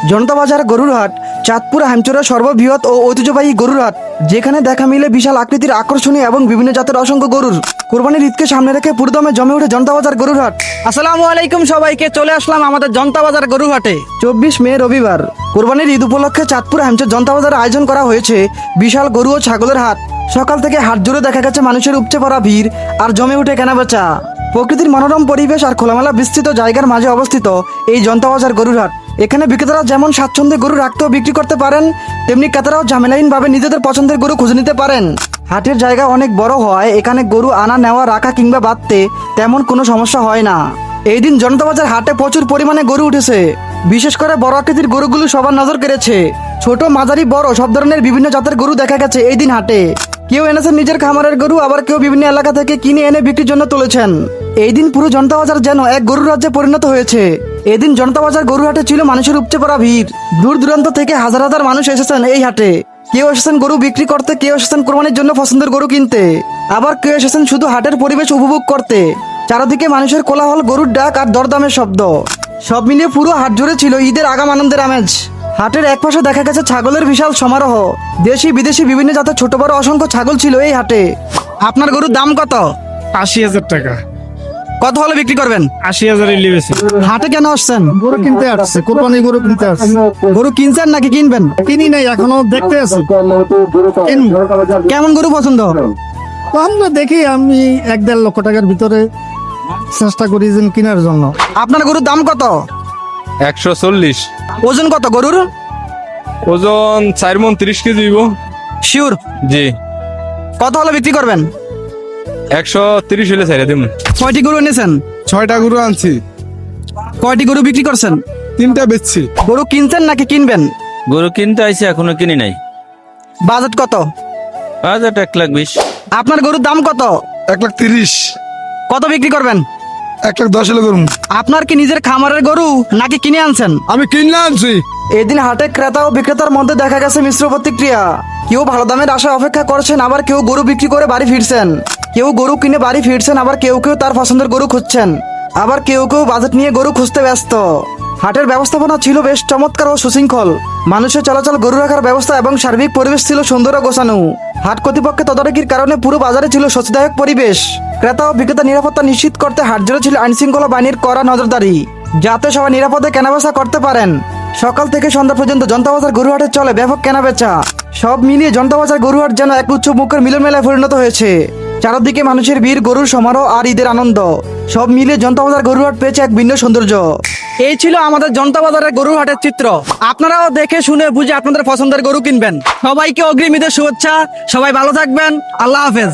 জনতা বাজার গরুর হাট চাঁদপুর হামচরের সর্ববৃহৎ ও ঐতিহ্যবাহী গরুর হাট, যেখানে দেখা মিলে বিশাল আকৃতির আকর্ষণীয় এবং বিভিন্ন জাতের অসংখ্য গরুর। কোরবানির ঈদকে সামনে রেখে পুরোদমে জমে উঠে জনতা বাজার গরুর হাট। আসসালামু আলাইকুম সবাইকে, চলে আসলাম আমাদের জনতা বাজার গরুর হাটে। 24 মে রবিবার কোরবানির ঈদ উপলক্ষে চাঁদপুর হামচর জনতা বাজারে আয়োজন করা হয়েছে বিশাল গরু ও ছাগলের হাট। সকাল থেকে হাট জুড়ে দেখা গেছে মানুষের উপচে পড়া ভিড় আর জমে উঠে কেনাবেচা। প্রকৃতির মনোরম পরিবেশ আর খোলামেলা বিস্তৃত জায়গার মাঝে অবস্থিত এই জনতা বাজার গরুর হাট। এখানে বিক্রেতারা যেমন স্বাচ্ছন্দ্যে গরু রাখতে ও বিক্রি করতে পারেন, তেমনি ক্রেতারাও ঝামেলাহীনভাবে নিজেদের পছন্দের গরু খুঁজে নিতে পারেন। হাটের জায়গা অনেক বড় হয় এখানে গরু আনা নেওয়া রাখা কিংবা বাঁধতে তেমন কোনো সমস্যা হয় না। এই দিন জনতা বাজার হাটে প্রচুর পরিমাণে গরু উঠেছে। বিশেষ করে বড় আকৃতির গরুগুলো সবার নজর কেড়েছে। ছোট মাঝারি বড় সব ধরনের বিভিন্ন জাতের গরু দেখা গেছে এই দিন হাটে। কেউ এনেছেন নিজের খামারের গরু, আবার কেউ বিভিন্ন এলাকা থেকে কিনে এনে বিক্রির জন্য তুলেছেন। এই দিন পুরো জনতা বাজার যেন এক গরুর রাজ্যে পরিণত হয়েছে। এদিন জনতা বাজার গরু হাটে ছিল মানুষের উপচে পড়া ভিড়। দূর দূরান্ত থেকে হাজার হাজার মানুষ এসেছেন এই হাটে। কেউ এসেছেন গরু বিক্রি করতে, কেউ এসেছেন কোরবানির জন্য পছন্দের গরু কিনতে, আবার কেউ এসেছেন শুধু হাটের পরিবেশ উপভোগ করতে। চারদিকে মানুষের কোলাহল, গরুর ডাক আর দরদামের শব্দ, সব মিলিয়ে পুরো হাট জুড়ে ছিল ঈদের আগাম আনন্দের আমেজ। হাটের এক পাশে দেখা গেছে ছাগলের বিশাল সমারোহ। দেশি বিদেশি বিভিন্ন জাতের ছোট বড় অসংখ্য ছাগল ছিল এই হাটে। আপনার গরুর দাম কত? 80,000 টাকা। কত হলে বিক্রি করবেন? 80,000 লিবেছে। হাটে কেন আসছেন? গরু কিনতে আসছে, কোরবানি গরু কিনতে আসছে। গরু কিনছেন নাকি কিনবেন? কিনি নাই, এখনো দেখতে আছি। কেমন গরু পছন্দ? তো আমরা দেখি, আমি 1-1.5 লক্ষ টাকার ভিতরে চেষ্টা করি যে কেনার জন্য। আপনার গরুর দাম কত? 140। ওজন কত গরুর? ওজন 4 মণ 30 কেজি হইব। শিওর? জি। কত হলে বিক্রি করবেন? 130 হলে ছেড়ে দিম। কয়টি গরু এনেছেন? 6টা গরু আনছি, কয়টি গরু বিক্রি করছেন? 3টা বেচছি। গরু কিনছেন নাকি কিনবেন? গরু কিনতে আইছি, এখনো কিনি নাই। বাজেট কত? বাজেট 1,20,000। আপনার গরুর দাম কত? 1,30,000। কত বিক্রি করবেন? 1,10,000 হলে গরু। আপনার কি নিজের খামারের গরু নাকি কিনে আনছেন? আমি কিনলে আনছি। এদিন হাটে ক্রেতা ও বিক্রেতার মধ্যে দেখা গেছে মিশ্র প্রতিক্রিয়া। কেউ ভালো দামের আশায় অপেক্ষা করছেন, আবার কেউ গরু বিক্রি করে বাড়ি ফিরছেন। কেউ গরু কিনে বাড়ি ফিরছেন, আবার কেউ কেউ তার পছন্দের গরু খুঁজছেন, আবার কেউ কেউ বাজেট নিয়ে গরু খুঁজতে ব্যস্ত। হাটের ব্যবস্থাপনা ছিল বেশ চমৎকার ও সুশৃঙ্খল। মানুষের চলাচল, গরু রাখার ব্যবস্থা এবং সার্বিক পরিবেশ ছিল সুন্দর ও গোছানো। হাট কর্তৃপক্ষের তদারকির কারণে পুরো বাজারে ছিল স্বস্তিদায়ক পরিবেশ। ক্রেতা ও বিক্রেতা নিরাপত্তা নিশ্চিত করতে হাট জুড়ে ছিল আইনশৃঙ্খলা বাহিনীর কড়া নজরদারি, যাতে সবাই নিরাপদে কেনাবেচা করতে পারেন। সকাল থেকে সন্ধ্যা পর্যন্ত জনতা বাজার গরু হাটে চলে ব্যাপক কেনাবেচা। সব মিলিয়ে জনতা বাজার গরু হাট যেন এক উৎসব মুখের মিলন মেলায় পরিণত হয়েছে। চারদিকে মানুষের ভিড়, গরুর সমারোহ আর ঈদের আনন্দ, সব মিলিয়ে জনতা বাজার গরু হাট পেয়েছে এক ভিন্ন সৌন্দর্য। এই ছিল আমাদের জনতা বাজারের গরু হাটের চিত্র। আপনারাও দেখে শুনে বুঝে আপনাদের পছন্দের গরু কিনবেন। সবাইকে অগ্রিম ঈদের শুভেচ্ছা। সবাই ভালো থাকবেন। আল্লাহ হাফেজ।